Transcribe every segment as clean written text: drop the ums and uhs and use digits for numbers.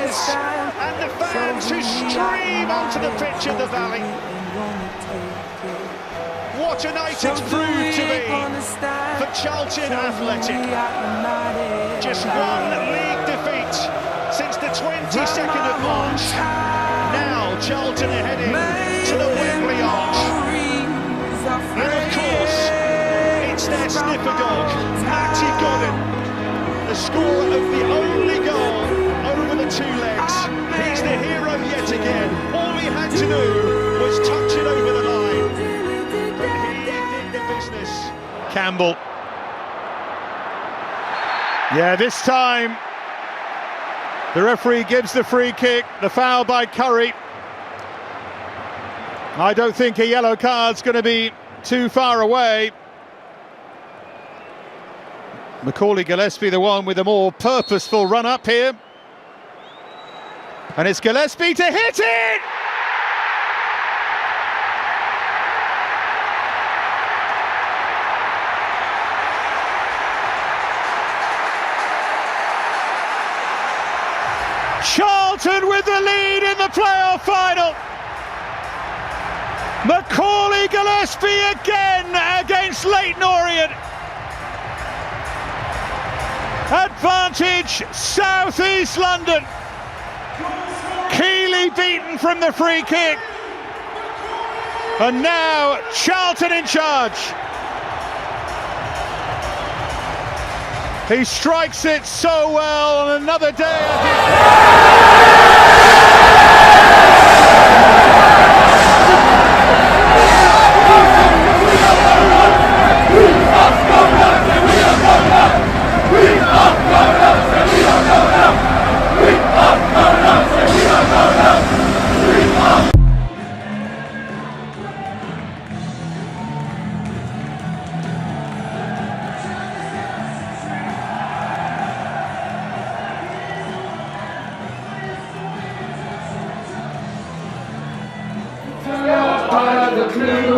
cheers and the fans who stream onto the pitch in the Valley. What a night it's proved to be for Charlton Athletic. Just one league defeat since the 22nd of March. Now Charlton are heading to the Wembley Arch. And of course, it's their sniffer dog, Matty Godden, the scorer of the only goal over the two legs. He's the hero yet again. All he had to do was touch it over the line. But he did the business. Campbell. Yeah, this time the referee gives the free kick, the foul by Curry. I don't think a yellow card's going to be too far away. Macaulay Gillespie, the one with a more purposeful run up here. And it's Gillespie to hit it! Charlton with the lead in the playoff final. Macaulay Gillespie again against Leyton Orient. Advantage South East London. Keeley beaten from the free kick. And now Charlton in charge. He strikes it so well on another day.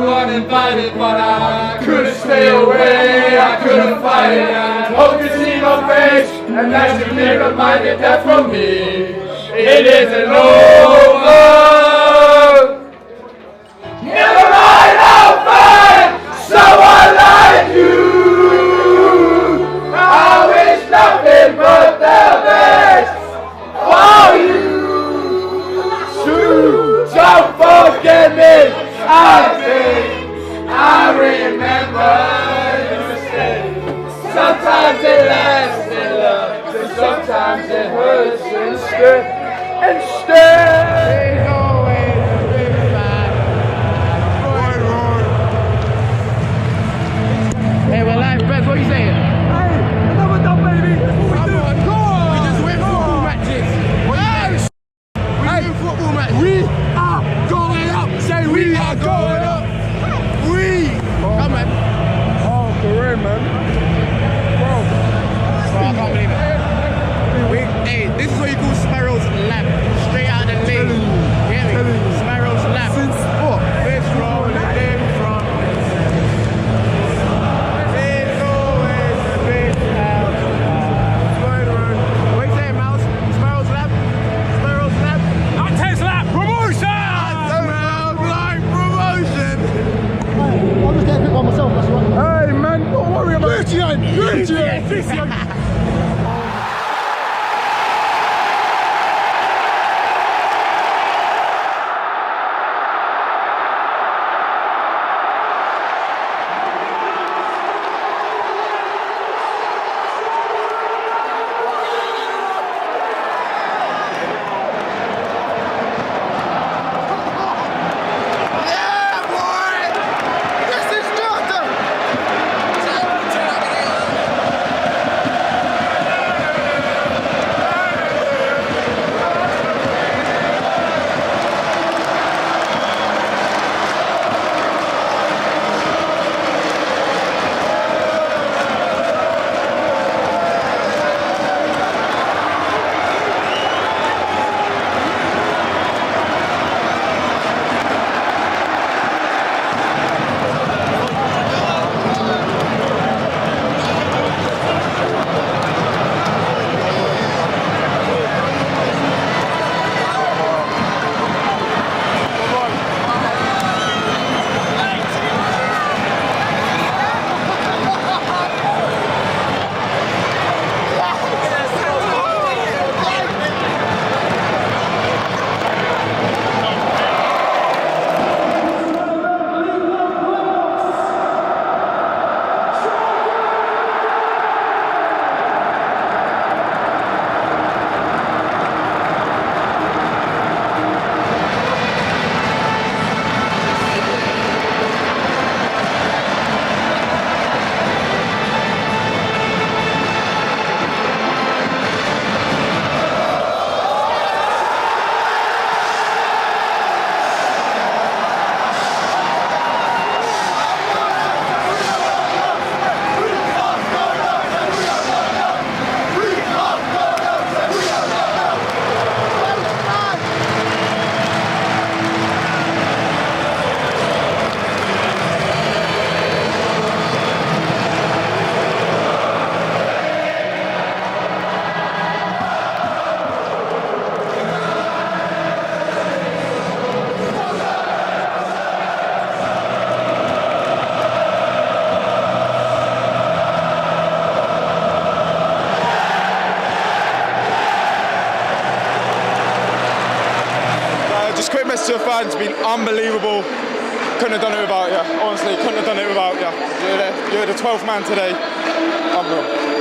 Uninvited, but I couldn't stay away, I couldn't fight it. I hope you see my face, and that you never minded that from me. It isn't over. Never mind, I'll find someone like you. I wish nothing but the best for you. So don't forget me. I remember you say sometimes it lasts in love, and sometimes it hurts instead. There's always a big man. Hey, we're live, Brett, what are you saying? Hey, another done, baby. That's what we do. Come on. We just win football matches. We win football matches. We are going up. Say we are going up. Come on. Oh, career, man. Bro, I can't believe it. Hey, this is what you call Sparrow's lap. Straight out just quick message to the fans, been unbelievable. Couldn't have done it without you. Honestly, couldn't have done it without you. You're the 12th man today. Unreal.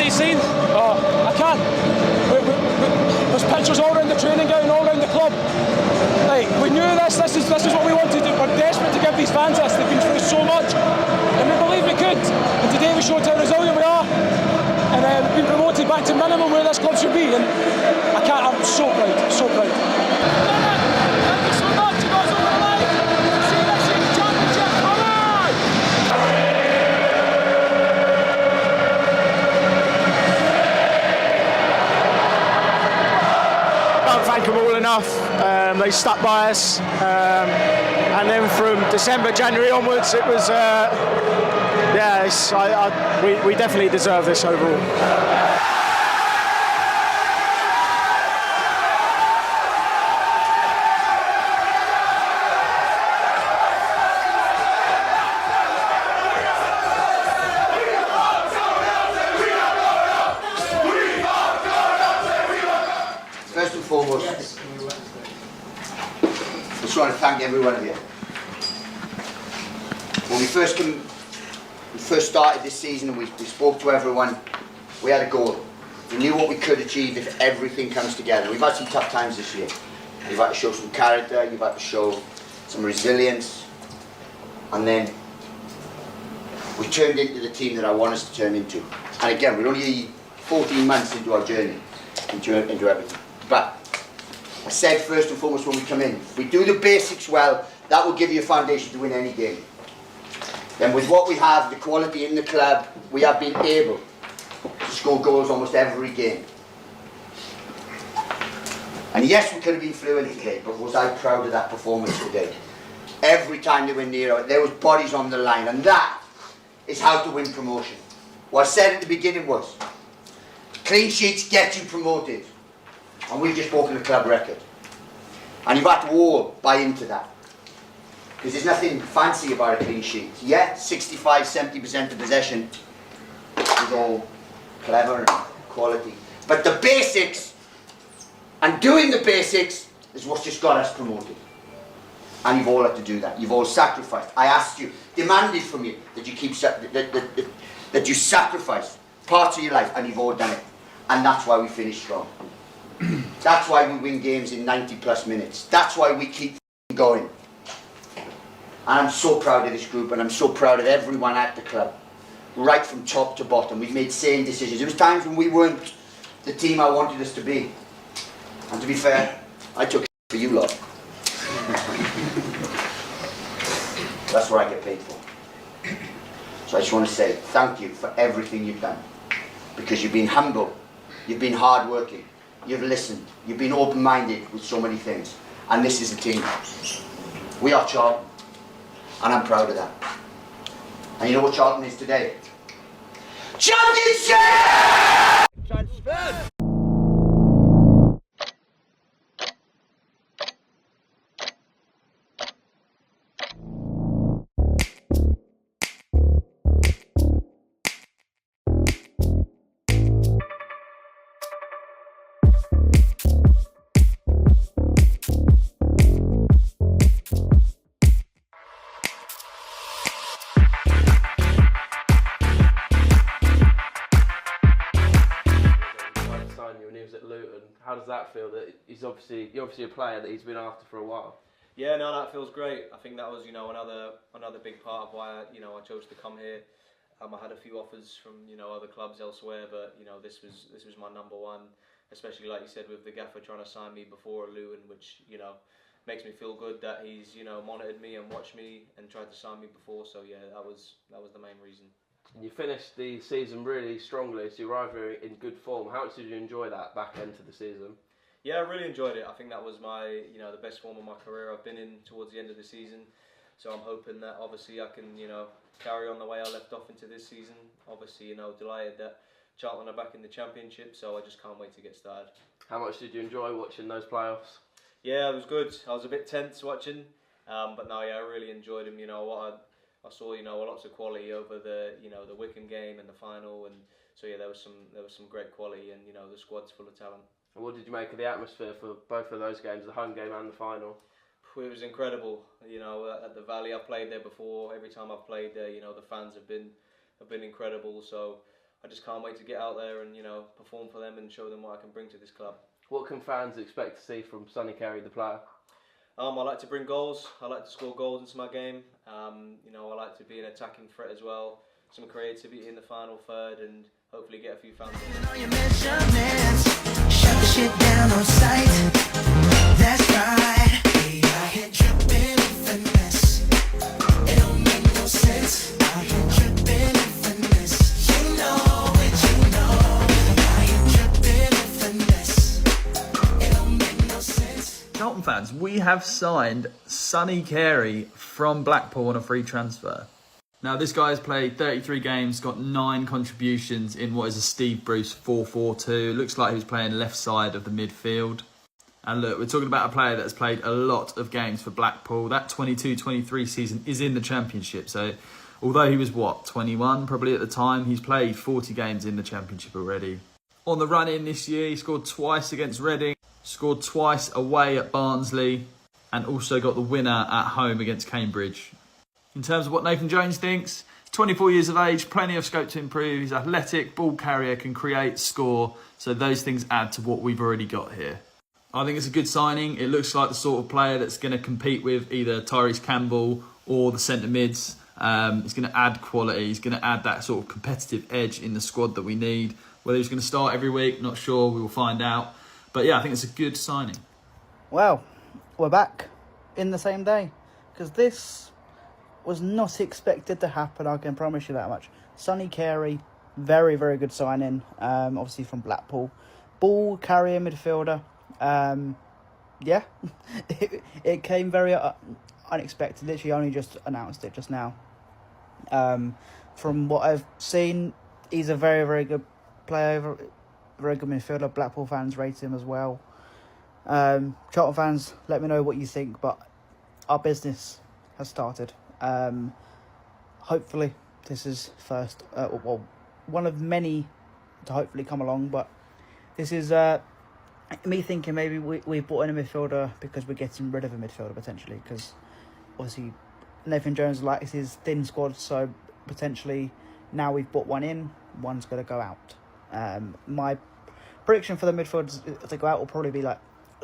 Scene? Oh, I can't. There's pictures all around the training ground, all around the club. Like, we knew this is what we wanted to do. We're desperate to give these fans this. They've been through so much, and we believe we could. And today we showed how resilient we are, and we've been promoted back to minimum where this club should be. And I'm so proud, so proud. Thank you so much. You guys over the line. See you next year in the championship. Come on! Thank them all enough. They stuck by us, and then from December, January onwards, it was we definitely deserve this overall. First and foremost, I just want to thank every one of you. When we first started this season and we spoke to everyone, we had a goal. We knew what we could achieve if everything comes together. We've had some tough times this year. You've had to show some character, you've had to show some resilience, and then we turned into the team that I want us to turn into. And again, we're only 14 months into our journey, into everything. But I said first and foremost when we come in, if we do the basics well, that will give you a foundation to win any game. Then with what we have, the quality in the club, we have been able to score goals almost every game. And yes, we could have been fluent today, but was I proud of that performance today? Every time they were near, there was bodies on the line, and that is how to win promotion. What I said at the beginning was, clean sheets get you promoted. And we've just broken the club record. And you've had to all buy into that. Because there's nothing fancy about a clean sheet. Yeah, 65-70% of possession is all clever and quality. But the basics, and doing the basics, is what's just got us promoted. And you've all had to do that. You've all sacrificed. I asked you, demanded from you, that you that you sacrifice parts of your life, and you've all done it. And that's why we finish strong. That's why we win games in 90+ minutes. That's why we keep going. And I'm so proud of this group, and I'm so proud of everyone at the club, right from top to bottom. We've made sane decisions. There was times when we weren't the team I wanted us to be. And to be fair, I took it for you lot. That's what I get paid for. So I just want to say thank you for everything you've done. Because you've been humble, you've been hard-working, you've listened, you've been open-minded with so many things. And this is the team. We are Charlton. And I'm proud of that. And you know what Charlton is today? Championship! Transfer! How does that feel? That you're obviously a player that he's been after for a while. Yeah, no, that feels great. I think that was, another big part of why I chose to come here. I had a few offers from other clubs elsewhere, but this was my number one. Especially like you said, with the gaffer trying to sign me before Luton, which makes me feel good that he's monitored me and watched me and tried to sign me before. So yeah, that was the main reason. You finished the season really strongly, so you arrived here in good form. How much did you enjoy that back end to the season? Yeah, I really enjoyed it. I think that was my, the best form of my career I've been in towards the end of the season. So I'm hoping that obviously I can, carry on the way I left off into this season. Obviously, delighted that Charlton are back in the Championship, so I just can't wait to get started. How much did you enjoy watching those playoffs? Yeah, it was good. I was a bit tense watching, but no, yeah, I really enjoyed them. I saw, you know, lots of quality over the, you know, the Wycombe game and the final, and so yeah, there was some great quality, and you know, the squad's full of talent. And what did you make of the atmosphere for both of those games, the home game and the final? It was incredible. You know, at the Valley, I played there before. Every time I've played there, you know, the fans have been incredible. So I just can't wait to get out there and, you know, perform for them and show them what I can bring to this club. What can fans expect to see from Sonny Carey, the player? I like to bring goals. I like to score goals into my game. You know, I like to be an attacking threat as well. Some creativity in the final third, and hopefully get a few fans. Shut the shit down on sight. That's right. I hit dripping finesse. It don't make no sense. I hit dripping finesse. You know it, you know. I hit dripping finesse. It don't make no sense. Charlton fans, we have signed Sonny Carey from Blackpool on a free transfer. Now, this guy has played 33 games, got 9 contributions in what is a Steve Bruce 4-4-2. Looks like he was playing left side of the midfield. And look, we're talking about a player that's played a lot of games for Blackpool. That 22-23 season is in the Championship. So, although he was, 21 probably at the time, he's played 40 games in the Championship already. On the run-in this year, he scored twice against Reading, scored twice away at Barnsley, and also got the winner at home against Cambridge. In terms of what Nathan Jones thinks, he's 24 years of age, plenty of scope to improve. He's athletic, ball carrier, can create, score. So those things add to what we've already got here. I think it's a good signing. It looks like the sort of player that's going to compete with either Tyrese Campbell or the centre mids. He's going to add quality. He's going to add that sort of competitive edge in the squad that we need. Whether he's going to start every week, not sure. We will find out. But yeah, I think it's a good signing. Well, we're back in the same day, because this was not expected to happen, I can promise you that much. Sonny Carey, very, very good signing, obviously from Blackpool. Ball carrier midfielder. Yeah, it came very unexpected. Literally only just announced it just now. From what I've seen, he's a very, very good player, very good midfielder. Blackpool fans rate him as well. Charlton fans, let me know what you think, but our business has started. Hopefully this is first, one of many to hopefully come along, but this is me thinking maybe we brought in a midfielder because we're getting rid of a midfielder potentially, because obviously Nathan Jones likes his thin squad, so potentially now we've brought one in, one's going to go out. My prediction for the midfielders to go out will probably be like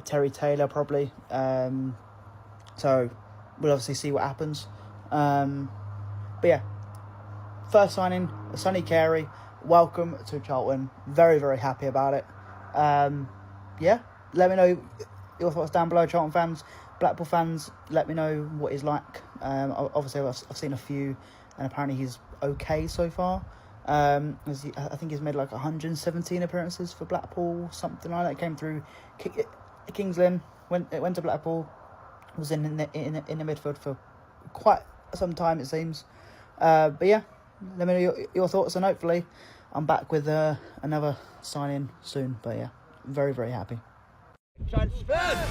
Terry Taylor probably, so we'll obviously see what happens. But yeah, first signing, Sonny Carey, welcome to Charlton. Very, very happy about it. Yeah, let me know your thoughts down below, Charlton fans. Blackpool fans, let me know what he's like. Obviously, I've seen a few, and apparently he's okay so far. I think he's made like 117 appearances for Blackpool, something like that. Came through Kings Lynn, went to Blackpool, was in the midfield for quite some time, it seems. But yeah, let me know your thoughts, and hopefully I'm back with another sign-in soon. But yeah, very, very happy. Transfer!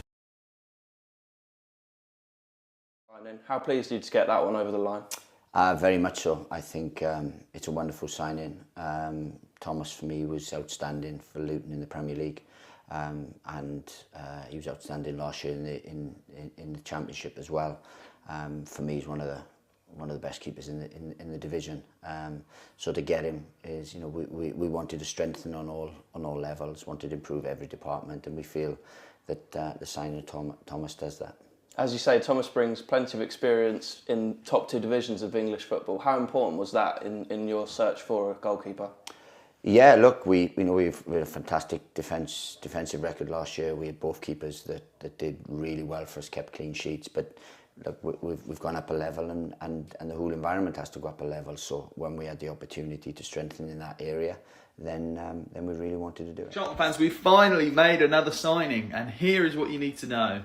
How pleased are you to get that one over the line? Very much so. I think it's a wonderful signing. Thomas, for me, was outstanding for Luton in the Premier League. And he was outstanding last year in the Championship as well. For me, he's one of the best keepers in the division. So to get him is, you know, we wanted to strengthen on all levels, wanted to improve every department, and we feel that the signing of Thomas does that. As you say, Thomas brings plenty of experience in top 2 divisions of English football. How important was that in your search for a goalkeeper? Yeah, look, we had a fantastic defensive record last year. We had both keepers that did really well for us, kept clean sheets. But look, we've gone up a level, and the whole environment has to go up a level. So when we had the opportunity to strengthen in that area, then we really wanted to do it. Charlton fans, we finally made another signing, and here is what you need to know.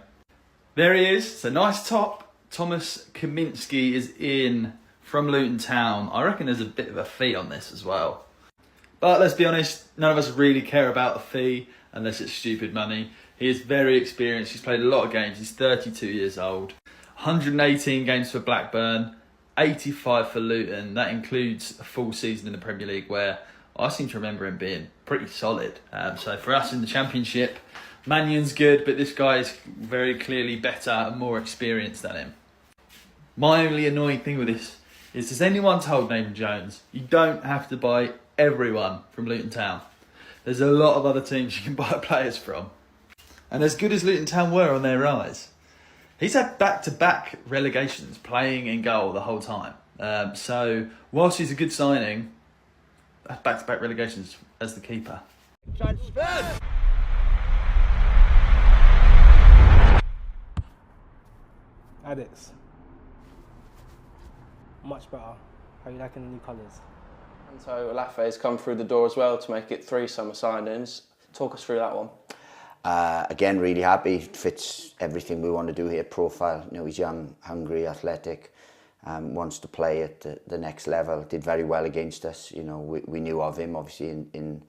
There he is. It's a nice top. Thomas Kaminski is in from Luton Town. I reckon there's a bit of a fee on this as well. But let's be honest, none of us really care about the fee unless it's stupid money. He is very experienced. He's played a lot of games. He's 32 years old. 118 games for Blackburn. 85 for Luton. That includes a full season in the Premier League where I seem to remember him being pretty solid. So for us in the Championship, Mannion's good, but this guy is very clearly better and more experienced than him. My only annoying thing with this is, has anyone told Nathan Jones, you don't have to buy everyone from Luton Town? There's a lot of other teams you can buy players from. And as good as Luton Town were on their rise, he's had back-to-back relegations playing in goal the whole time. So whilst he's a good signing, that's back-to-back relegations as the keeper. Transfer! Addicts. Much better. How you liking the new colours? And so Olafe has come through the door as well to make it 3 summer signings. Talk us through that one. Again, really happy. Fits everything we want to do here. Profile, you know, he's young, hungry, athletic, wants to play at the next level. Did very well against us. You know, we knew of him obviously in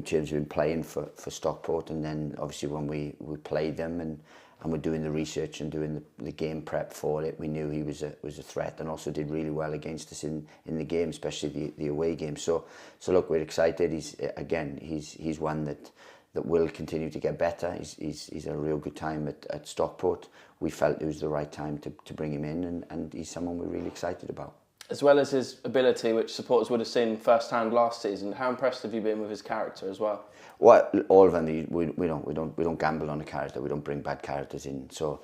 terms of him playing for Stockport, and then obviously when we played them and we're doing the research and doing the game prep for it, we knew he was a threat, and also did really well against us in the game, especially the away game. So look, we're excited. He's one that will continue to get better. He's a real good time at Stockport. We felt it was the right time to bring him in, and he's someone we're really excited about. As well as his ability, which supporters would have seen firsthand last season, how impressed have you been with his character as well? Well, all of them. We don't gamble on a character. We don't bring bad characters in. So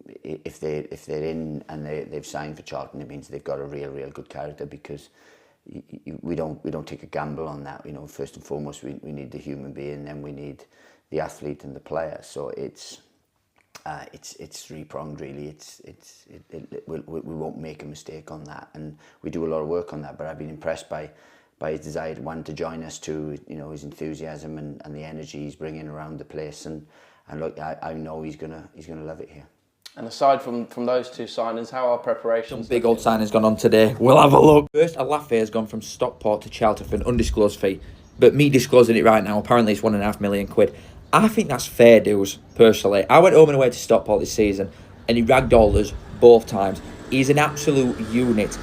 if they're in and they've signed for Charlton, it means they've got a real good character, because we don't take a gamble on that. You know, first and foremost, we need the human being, then we need the athlete and the player. So it's three-pronged really. We won't make a mistake on that, and we do a lot of work on that. But I've been impressed by his desire, one, to join us, two, you know, his enthusiasm and the energy he's bringing around the place, and look, I know he's gonna love it here. And aside from those 2 signings, how are preparations? Some big old signings gone on today. We'll have a look. First, Olafe has gone from Stockport to Charlton for an undisclosed fee, but me disclosing it right now, apparently it's £1.5 million. I think that's fair dues, personally. I went home and away to Stockport this season, and he ragdolled us both times. He's an absolute unit.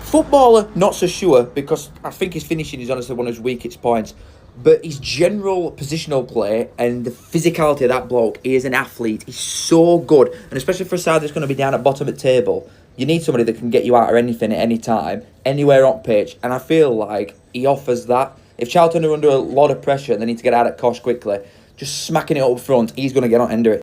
Footballer, not so sure, because I think his finishing is honestly one of his weakest points. But his general positional play and the physicality of that bloke, he is an athlete. He's so good. And especially for a side that's going to be down at bottom of the table, you need somebody that can get you out of anything at any time, anywhere on pitch. And I feel like he offers that. If Charlton are under a lot of pressure and they need to get out at cost quickly, just smacking it up front, he's going to get on under it.